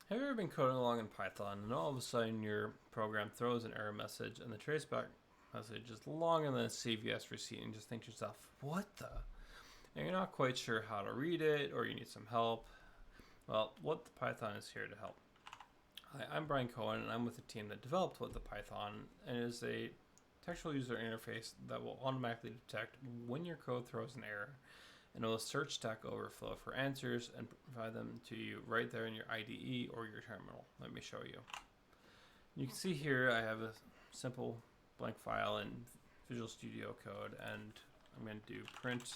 Have you ever been coding along in Python and all of a sudden your program throws an error message and the traceback message is longer than a CVS receipt and you just think to yourself, what the? And you're not quite sure how to read it or you need some help. Well, wtpython is here to help. Hi, I'm Brian Cohen and I'm with the team that developed wtpython, and it is a textual user interface that will automatically detect when your code throws an error, and it will search Stackoverflow for answers and provide them to you right there in your IDE or your terminal. Let me show you. You can see here I have a simple blank file in Visual Studio Code, and I'm going to do print,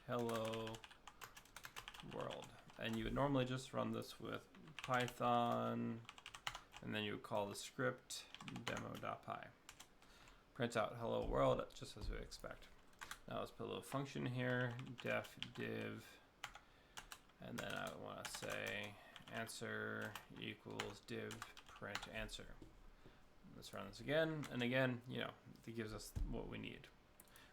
hello world. And you would normally just run this with Python, and then you would call the script demo.py. Print out hello world just as we expect. Now let's put a little function here, def div, and then I want to say answer equals div print answer. Let's run this again, and again, it gives us what we need.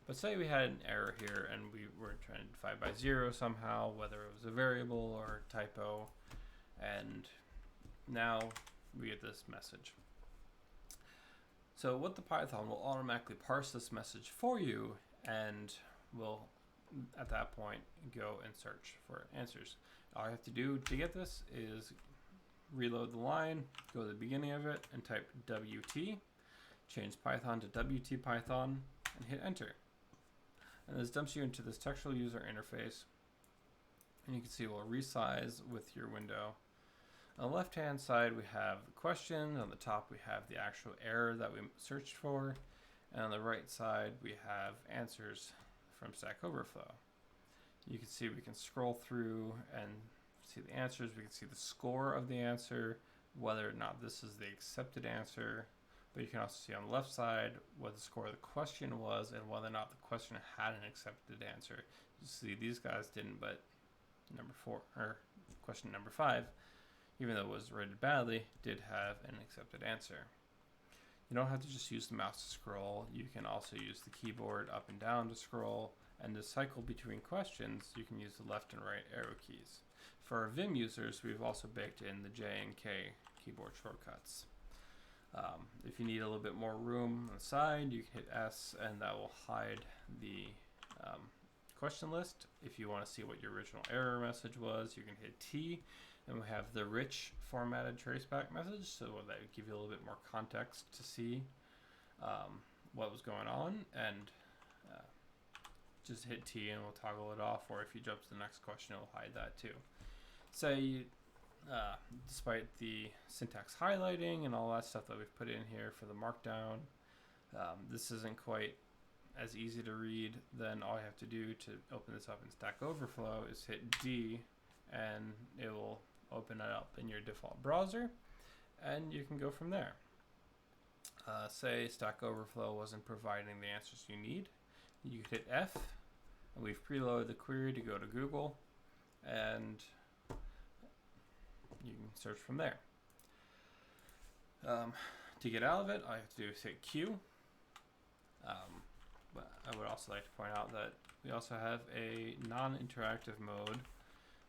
But say we had an error here and we were trying to divide by 0 somehow, whether it was a variable or a typo, and now we get this message. So wtpython will automatically parse this message for you, and will at that point go and search for answers. All you have to do to get this is reload the line, go to the beginning of it and type wt, change Python to wtpython, and hit enter. And this dumps you into this textual user interface, and you can see we'll resize with your window. On the left hand side we have questions, on the top we have the actual error that we searched for, and on the right side we have answers from Stackoverflow. You can see we can scroll through and see the answers. We can see the score of the answer, whether or not this is the accepted answer, but you can also see on the left side what the score of the question was and whether or not the question had an accepted answer. You see these guys didn't, but question number 5, even though it was rated badly, did have an accepted answer. You don't have to just use the mouse to scroll. You can also use the keyboard up and down to scroll, and to cycle between questions you can use the left and right arrow keys. For our Vim users, we've also baked in the J and K keyboard shortcuts. If you need a little bit more room on the side, you can hit S and that will hide the question list. If you want to see what your original error message was, you can hit T, and we have the rich formatted traceback message, so that would give you a little bit more context to see what was going on, and just hit T and we'll toggle it off, or if you jump to the next question it will hide that too. Say despite the syntax highlighting and all that stuff that we've put in here for the markdown, this isn't quite as easy to read. Then all you have to do to open this up in Stackoverflow is hit D, and it will open it up in your default browser, and you can go from there. Say Stackoverflow wasn't providing the answers you need, you could hit F, and we've preloaded the query to go to Google, and you can search from there. To get out of it, all you have to do is hit Q. But I would also like to point out that we also have a non-interactive mode,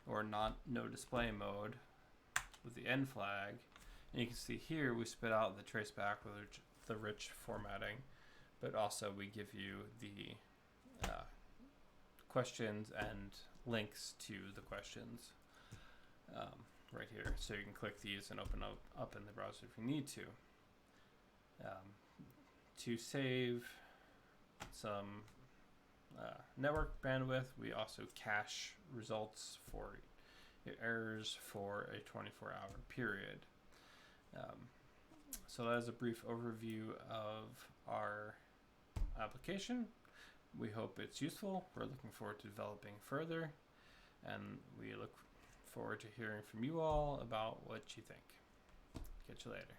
or no display mode, with the end flag. And you can see here we spit out the traceback with the rich formatting, but also we give you the questions and links to the questions right here, so you can click these and open up in the browser if you need to. To save some network bandwidth, we also cache results for errors for a 24-hour period. So that is a brief overview of our application. We hope it's useful. We're looking forward to developing further, and we look forward to hearing from you all about what you think. Catch you later.